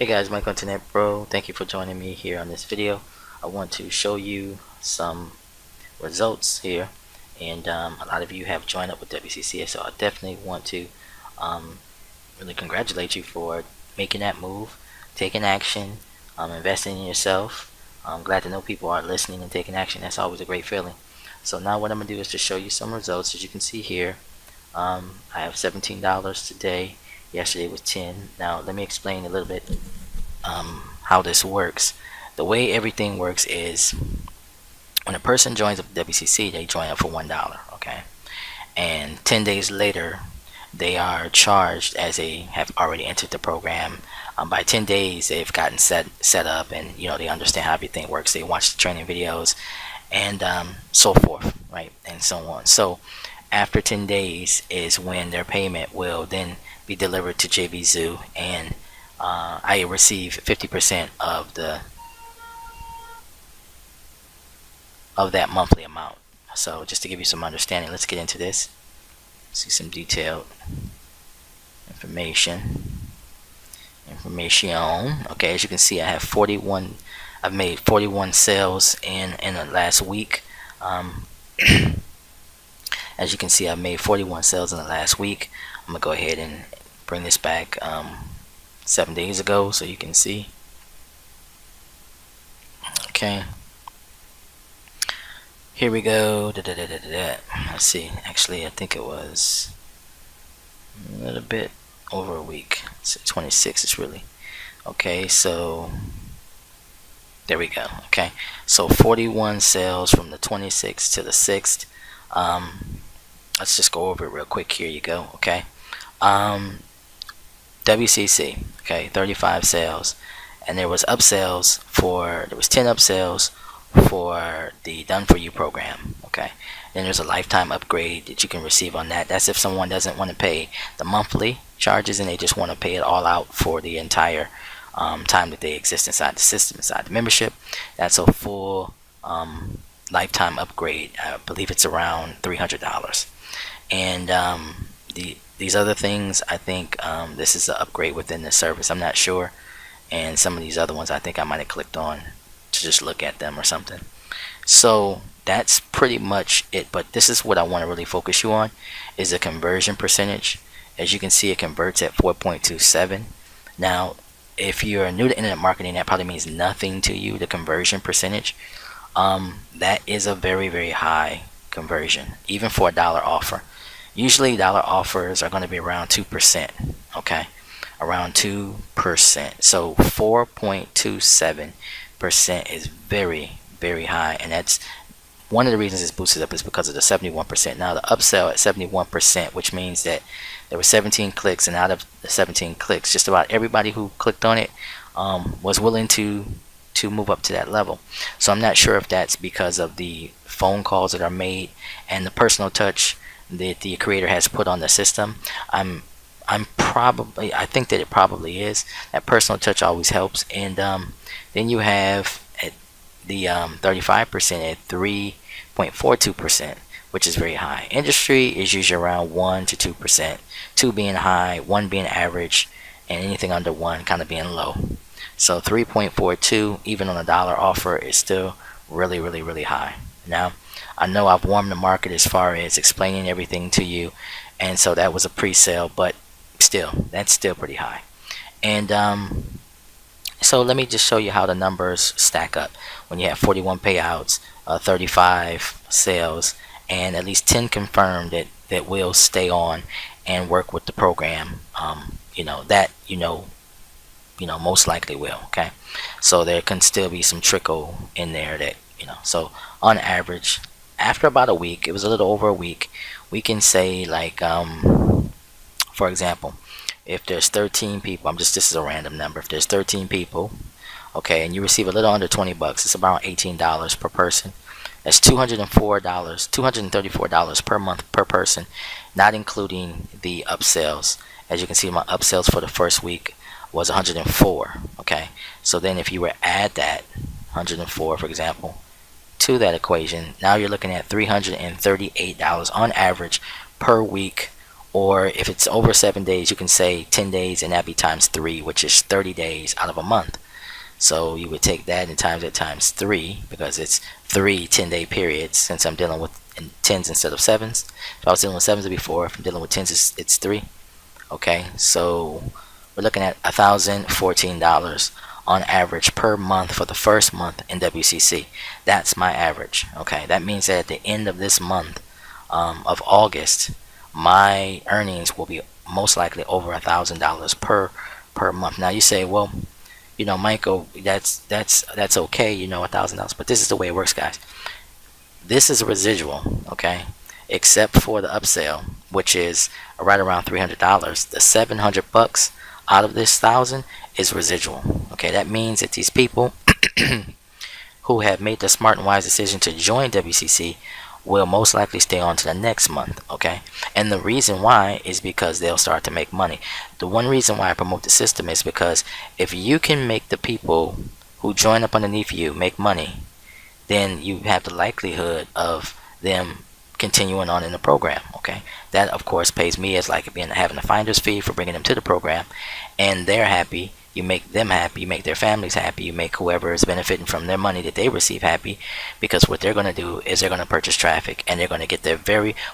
Hey guys, Mike Internet Bro. Thank you for joining me here on this video. I want to show you some results here, and a lot of you have joined up with WCC, so I definitely want to really congratulate you for making that move, taking action, investing in yourself. I'm glad to know people are listening and taking action. That's always a great feeling. So now what I'm gonna do is to show you some results. As you can see here, I have $17 today. Yesterday was 10. Now let me explain a little bit how this works. The way everything works is when a person joins up WCC, they join up for $1, okay? And 10 days later, they are charged as they have already entered the program. By 10 days, they've gotten set up, and they understand how everything works. They watch the training videos and so forth, right? And so on. So after 10 days is when their payment will then be delivered to JVZOO, and I receive 50% of that monthly amount. So just to give you some understanding, let's get into this. See some detailed information. Okay, as you can see, I have 41. I've made 41 sales in the last week. As you can see, I've made 41 sales in the last week. I'm gonna go ahead and bring this back 7 days ago so you can see. Okay, here we go. Let's see, actually I think it was a little bit over a week. It's 26. It's really okay. So there we go. Okay, so 41 sales from the 26th to the 6th. Let's just go over it real quick. Here you go. Okay, WCC, okay, 35 sales, and there was upsells for, there was 10 upsells for the Done For You program, okay. Then there's a lifetime upgrade that you can receive on that. That's if someone doesn't want to pay the monthly charges and they just want to pay it all out for the entire time that they exist inside the system, inside the membership. That's a full lifetime upgrade. I believe it's around $300. And these other things, I think this is an upgrade within the service. I'm not sure. And some of these other ones, I think I might have clicked on to just look at them or something. So that's pretty much it. But this is what I want to really focus you on, is the conversion percentage. As you can see, it converts at 4.27. Now, if you're new to internet marketing, that probably means nothing to you, the conversion percentage. That is a very, very high conversion, even for a dollar offer. Usually dollar offers are going to be around 2%, okay, around 2%. So 4.27% is very, very high, and that's one of the reasons it's boosted up is because of the 71%. Now the upsell at 71%, which means that there were 17 clicks, and out of the 17 clicks, just about everybody who clicked on it was willing to move up to that level. So I'm not sure if that's because of the phone calls that are made and the personal touch that the creator has put on the system. I think that it probably is. That personal touch always helps. And then you have at the 35% at 3.42%, which is very high. Industry is usually around 1 to 2%, 2 being high, 1 being average, and anything under 1 kind of being low. So 3.42 even on a dollar offer is still really, really, really high. Now I know I've warmed the market as far as explaining everything to you, and so that was a pre-sale, but still, that's still pretty high. And so let me just show you how the numbers stack up when you have 41 payouts, 35 sales, and at least 10 confirmed that will stay on and work with the program. Most likely will. Okay, so there can still be some trickle in there that so on average, after about a week, it was a little over a week, we can say, like, for example, if there's 13 people, this is a random number, if there's 13 people, okay, and you receive a little under 20 bucks, it's about $18 per person. That's $234 per month per person, not including the upsells. As you can see, my upsells for the first week was 104. Okay, so then if you were to add that 104, for example, to that equation, now you're looking at $338 on average per week Or if it's over 7 days, you can say 10 days, and that'd be times 3, which is 30 days out of a month. So you would take that and times it times 3, because it's 3 10-day periods, since I'm dealing with tens instead of sevens. If I was dealing with sevens before, if I'm dealing with tens, it's 3. Okay, so we're looking at $1,014 on average per month for the first month in WCC. That's my average. Okay, that means that at the end of this month of August, my earnings will be most likely over $1,000 per month. Now you say, well, Michael, that's okay, $1,000, but this is the way it works, guys. This is a residual, okay, except for the upsell, which is right around $300. The $700 out of this 1,000 is residual. Okay, that means that these people who have made the smart and wise decision to join WCC will most likely stay on to the next month. Okay, and the reason why is because they'll start to make money. The one reason why I promote the system is because if you can make the people who join up underneath you make money, then you have the likelihood of them continuing on in the program. Okay, that of course pays me as like having a finder's fee for bringing them to the program, and they're happy. You make them happy, you make their families happy, you make whoever is benefiting from their money that they receive happy, because what they're going to do is they're going to purchase traffic, and they're going to get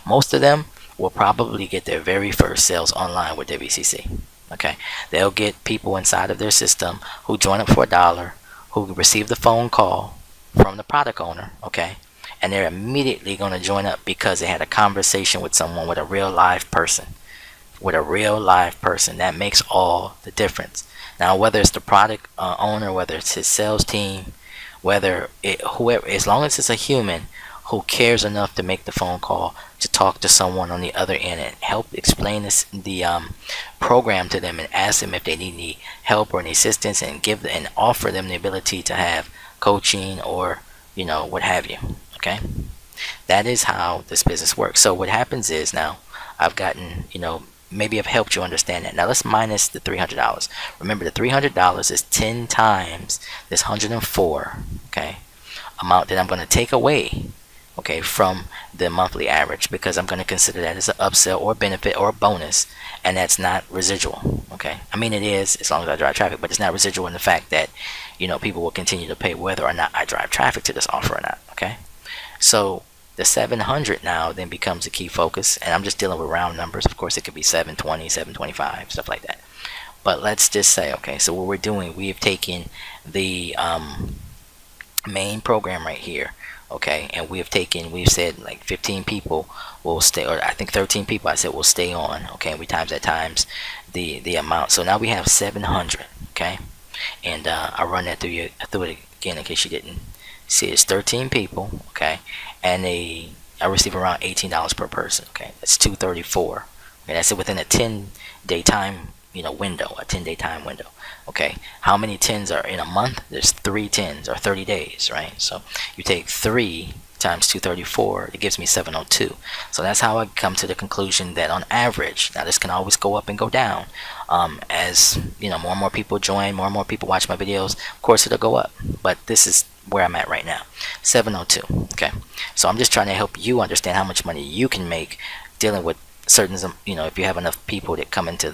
most of them will probably get their very first sales online with WCC. Okay, they'll get people inside of their system who join up for $1, who receive the phone call from the product owner. Okay, and they're immediately going to join up because they had a conversation with someone, with a real live person. That makes all the difference. Now, whether it's the product owner, whether it's his sales team, whoever, as long as it's a human who cares enough to make the phone call, to talk to someone on the other end and help explain the program to them, and ask them if they need any help or any assistance, and offer them the ability to have coaching or what have you. Okay, that is how this business works. So what happens is, now I've gotten, maybe I've helped you understand that. Now let's minus the $300. Remember, the $300 is 10 times this 104, okay, amount that I'm going to take away, okay, from the monthly average, because I'm going to consider that as an upsell or benefit or a bonus, and that's not residual. Okay, I mean, it is, as long as I drive traffic, but it's not residual in the fact that people will continue to pay whether or not I drive traffic to this offer or not. Okay, so the 700 now then becomes a key focus, and I'm just dealing with round numbers. Of course, it could be 720, 725, stuff like that. But let's just say, okay, so what we're doing, we have taken the main program right here, okay, and we've said like 15 people will stay, or I think 13 people I said will stay on, okay, and we times that times the amount. So now we have 700, okay, and I'll run that through it again in case you didn't see. It's 13 people, okay, and I receive around $18 per person. Okay, that's $234. Okay, that's it within a 10-day time window, a 10-day time window. Okay, how many 10s are in a month? There's 3 10s, or 30 days, right? So you take 3 times 234, it gives me 702. So that's how I come to the conclusion that on average, now this can always go up and go down, as more and more people join, more and more people watch my videos, of course it'll go up, but this is where I'm at right now, 702. Okay, so I'm just trying to help you understand how much money you can make dealing with certain, if you have enough people that come into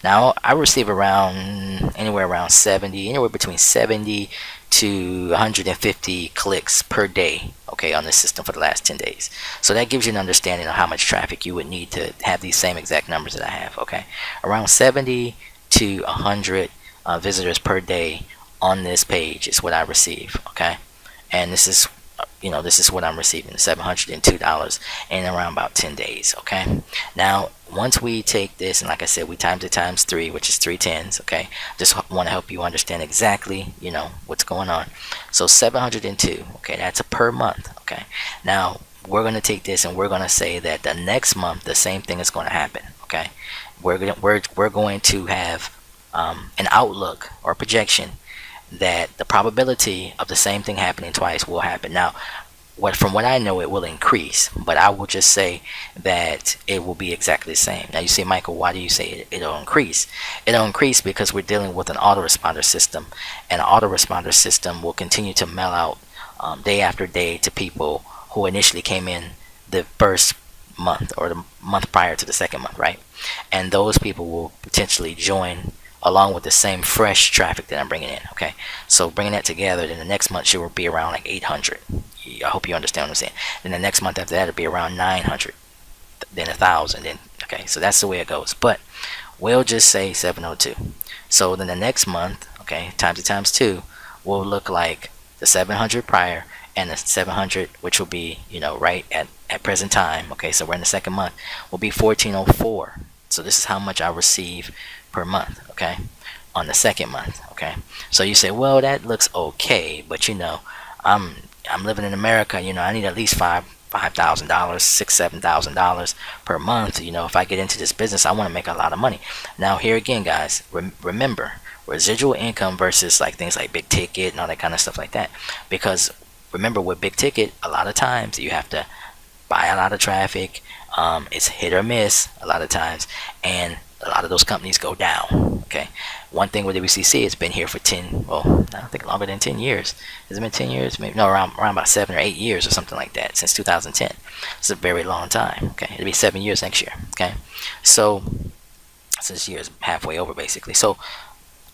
now I receive anywhere between 70 to 150 clicks per day, okay, on the system for the last 10 days. So that gives you an understanding of how much traffic you would need to have these same exact numbers that I have. Okay, around 70 to 100 visitors per day on this page is what I receive. Okay, and this is what I'm receiving, $702 in around about 10 days. Okay, now once we take this, and like I said, we times it times 3, which is 3 10s. Okay, just want to help you understand exactly what's going on. So 702, okay, that's a per month. Okay, now we're going to take this and we're going to say that the next month the same thing is going to happen. Okay, we're going to have an outlook or projection that the probability of the same thing happening twice will happen. Now, from what I know, it will increase, but I will just say that it will be exactly the same. Now you say, Michael, why do you say it'll increase? It'll increase because we're dealing with an autoresponder system, and an autoresponder system will continue to mail out day after day to people who initially came in the first month or the month prior to the second month, right? And those people will potentially join along with the same fresh traffic that I'm bringing in. Okay, so bringing that together, then the next month she will be around like 800. I hope you understand what I'm saying. Then the next month after that it'll be around 900, then 1,000. Then okay, so that's the way it goes. But we'll just say 702. So then the next month, okay, times it times 2 will look like the 700 prior and the 700, which will be, right at present time. Okay, so we're in the second month, will be 1404. So this is how much I receive per month. Okay, on the second month. Okay, so you say, well, that looks okay, but I'm living in America. I need at least $5,000, $7,000 per month. If I get into this business, I want to make a lot of money. Now, here again, guys, remember residual income versus like things like big ticket and all that kind of stuff like that. Because remember, with big ticket, a lot of times you have to buy a lot of traffic. It's hit or miss a lot of times, and a lot of those companies go down. Okay, one thing with WCC, it's been here for 10, well, I don't think longer than 10 years. Has it been 10 years? Maybe no, around about 7 or 8 years or something like that, since 2010. It's a very long time. Okay, it'll be 7 years next year. Okay, so this year is halfway over basically. So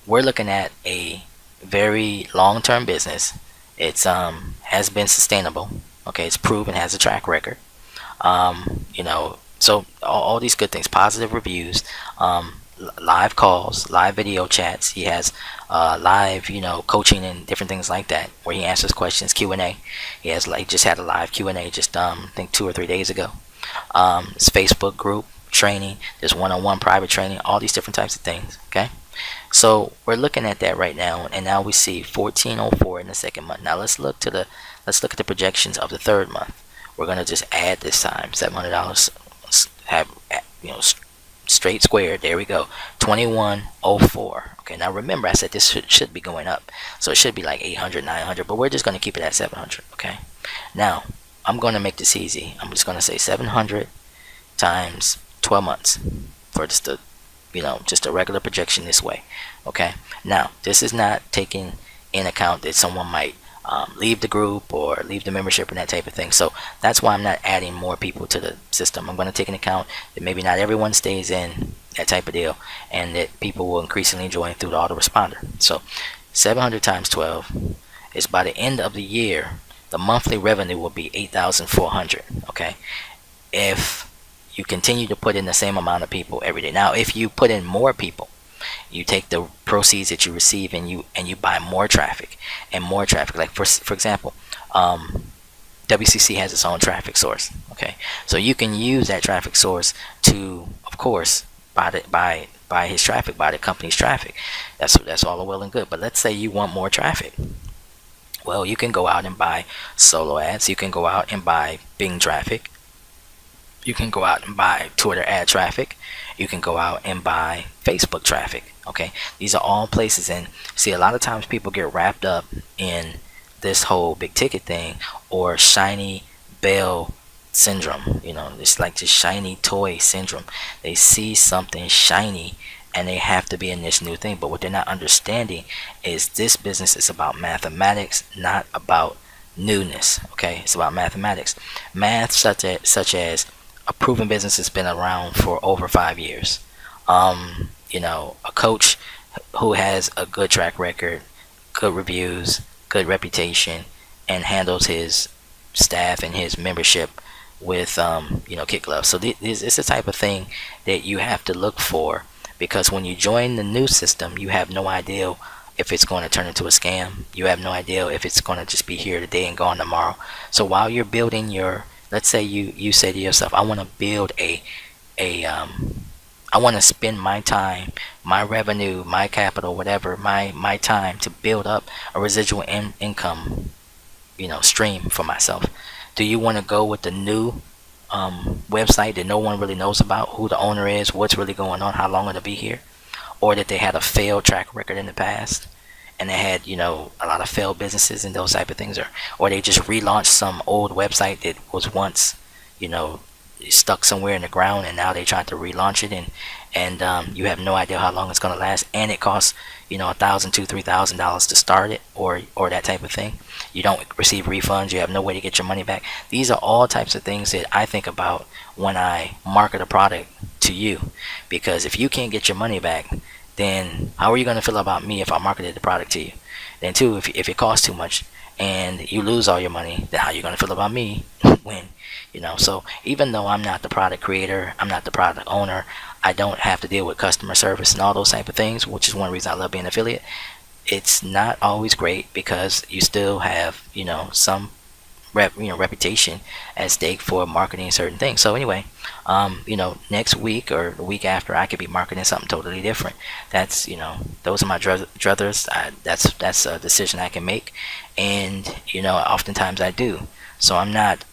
we're looking at a very long-term business. It's has been sustainable. Okay, it's proven, has a track record. So all these good things, positive reviews, live calls, live video chats. He has live, coaching and different things like that, where he answers questions, Q&A. He has just had a live Q&A just I think 2 or 3 days ago. His Facebook group training, there's one-on-one private training, all these different types of things. Okay, so we're looking at that right now, and now we see 1404 in the second month. Now let's look at the projections of the third month. We're gonna just add this time $700. Have straight squared. There we go. 2104. Okay, now remember I said this should be going up, so it should be like 800, 900, but we're just gonna keep it at 700. Okay, now I'm gonna make this easy. I'm just gonna say 700 times 12 months for just a regular projection this way. Okay, now this is not taking in account that someone might leave the group or leave the membership and that type of thing. So that's why I'm not adding more people to the system. I'm going to take into account that maybe not everyone stays in, that type of deal, and that people will increasingly join through the autoresponder. So 700 times 12 is, by the end of the year, the monthly revenue will be 8,400. Okay, if you continue to put in the same amount of people every day. Now, if you put in more people, you take the proceeds that you receive and you buy more traffic and more traffic. Like for example, WCC has its own traffic source. Okay, so you can use that traffic source to, of course, buy his traffic, buy the company's traffic. That's all well and good. But let's say you want more traffic. Well, you can go out and buy solo ads. You can go out and buy Bing traffic. You can go out and buy Twitter ad traffic. You can go out and buy Facebook traffic. Okay, these are all places. And see, a lot of times people get wrapped up in this whole big ticket thing or shiny bell syndrome. It's like this shiny toy syndrome. They see something shiny and they have to be in this new thing. But what they're not understanding is this business is about mathematics, not about newness. Okay, it's about mathematics. Math such as a proven business has been around for over 5 years. A coach who has a good track record, good reviews, good reputation, and handles his staff and his membership with kid gloves. So this is the type of thing that you have to look for, because when you join the new system, you have no idea if it's going to turn into a scam. You have no idea if it's going to just be here today and gone tomorrow. So while you're building let's say you say to yourself, I want to build I want to spend my time, my revenue, my capital, whatever, my time to build up a residual income, stream for myself. Do you want to go with the new website that no one really knows about, who the owner is, what's really going on, how long it'll be here, or that they had a failed track record in the past? And they had, a lot of failed businesses and those type of things, or they just relaunched some old website that was once, stuck somewhere in the ground, and now they tried to relaunch it and you have no idea how long it's going to last, and it costs $1,000, $2,000, $3,000 to start it, or that type of thing. You don't receive refunds. You have no way to get your money back. These are all types of things that I think about when I market a product to you, because if you can't get your money back, then how are you going to feel about me if I marketed the product to you? Then two, if it costs too much and you lose all your money, then how are you going to feel about me when so even though I'm not the product creator, I'm not the product owner, I don't have to deal with customer service and all those type of things, which is one reason I love being an affiliate. It's not always great because you still have some reputation at stake for marketing certain things. So anyway, next week or the week after, I could be marketing something totally different. That's those are my druthers. That's a decision I can make, and oftentimes I do. So I'm not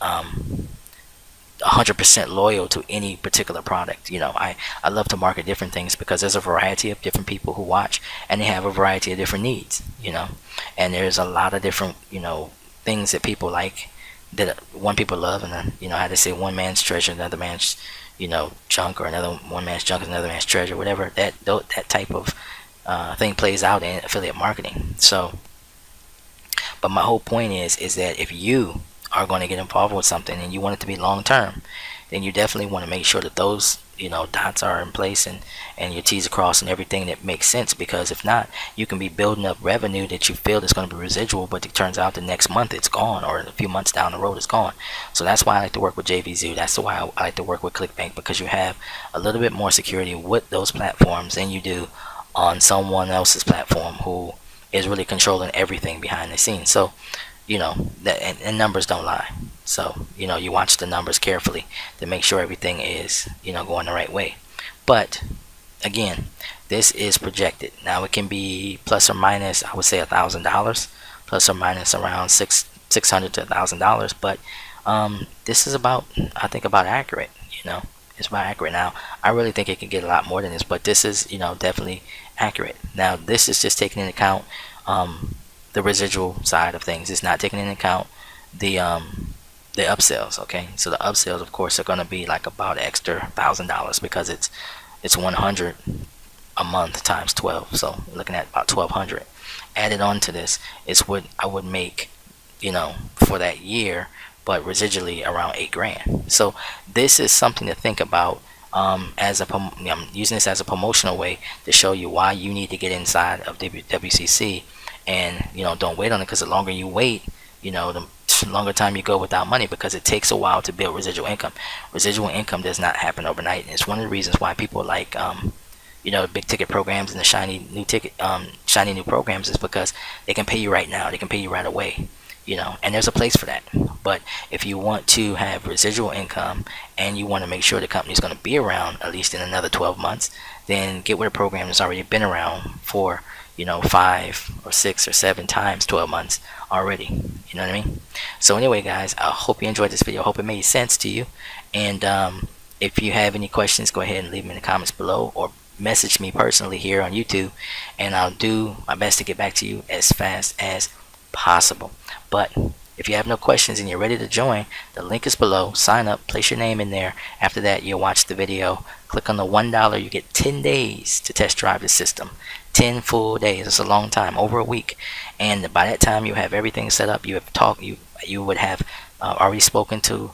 100% loyal to any particular product. I love to market different things because there's a variety of different people who watch, and they have a variety of different needs. And there's a lot of different things that people like, that one people love, and then how they say, one man's treasure, another man's junk, or one man's junk is another man's treasure, whatever that type of thing plays out in affiliate marketing. So, but my whole point is that if you are going to get involved with something and you want it to be long term, then you definitely want to make sure that those dots are in place, and your T's are crossed, and everything that makes sense. Because if not, you can be building up revenue that you feel is going to be residual, but it turns out the next month it's gone, or a few months down the road it's gone. So that's why I like to work with JVZOO. That's why I like to work with ClickBank, because you have a little bit more security with those platforms than you do on someone else's platform who is really controlling everything behind the scenes. So that, and numbers don't lie. So you watch the numbers carefully to make sure everything is going the right way. But again, this is projected. Now it can be plus or minus, I would say $1,000, plus or minus around $600 to $1,000. But this is I think about accurate. It's about accurate. Now I really think it can get a lot more than this, but this is definitely accurate. Now this is just taking into account the residual side of things. It's not taking into account the upsells. Okay, so the upsells, of course, are going to be like about extra $1,000, because it's 100 a month times 12, so we're looking at about 1,200 added on to this. Is what I would make for that year, but residually around $8,000. So this is something to think about. I'm using this as a promotional way to show you why you need to get inside of WCC. And don't wait on it, because the longer you wait, the longer time you go without money, because it takes a while to build residual income. Residual income does not happen overnight, and it's one of the reasons why people like the big ticket programs and the shiny new programs, is because they can pay you right now, they can pay you right away, and there's a place for that. But if you want to have residual income and you want to make sure the company's going to be around at least in another 12 months, then get with a program that's already been around for 5 or 6 or 7 times 12 months already. You know what I mean? So anyway, guys, I hope you enjoyed this video. I hope it made sense to you. And if you have any questions, go ahead and leave them in the comments below, or message me personally here on YouTube, and I'll do my best to get back to you as fast as possible. But if you have no questions and you're ready to join, the link is below. Sign up, place your name in there. After that, you'll watch the video. Click on the $1. You get 10 days to test drive the system. 10 full days. It's a long time, over a week. And by that time, you have everything set up. You have talked. You would have already spoken to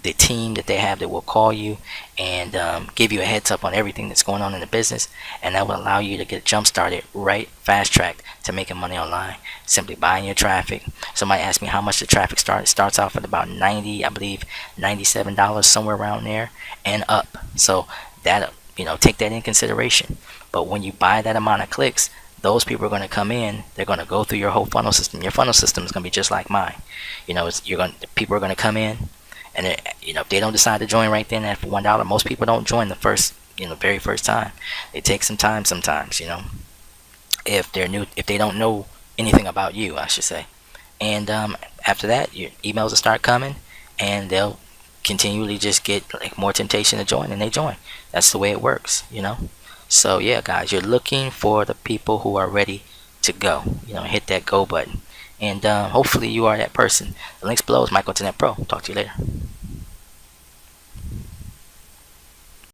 the team that they have that will call you and give you a heads up on everything that's going on in the business, and that will allow you to get jump started right fast tracked to making money online, simply buying your traffic. Somebody asked me how much the traffic starts off at about $90, I believe $97, somewhere around there and up. So that take that in consideration. But when you buy that amount of clicks, those people are going to come in. They're going to go through your whole funnel system. Your funnel system is going to be just like mine. People are going to come in, and if they don't decide to join right then at $1, most people don't join the very first time. It takes some time sometimes, if they're new, if they don't know anything about you, I should say. And after that, your emails will start coming, and they'll continually just get more temptation to join, and they join. That's the way it works, So yeah, guys, you're looking for the people who are ready to go. Hit that go button, and hopefully you are that person. The links below is Michael Internet Pro. Talk to you later.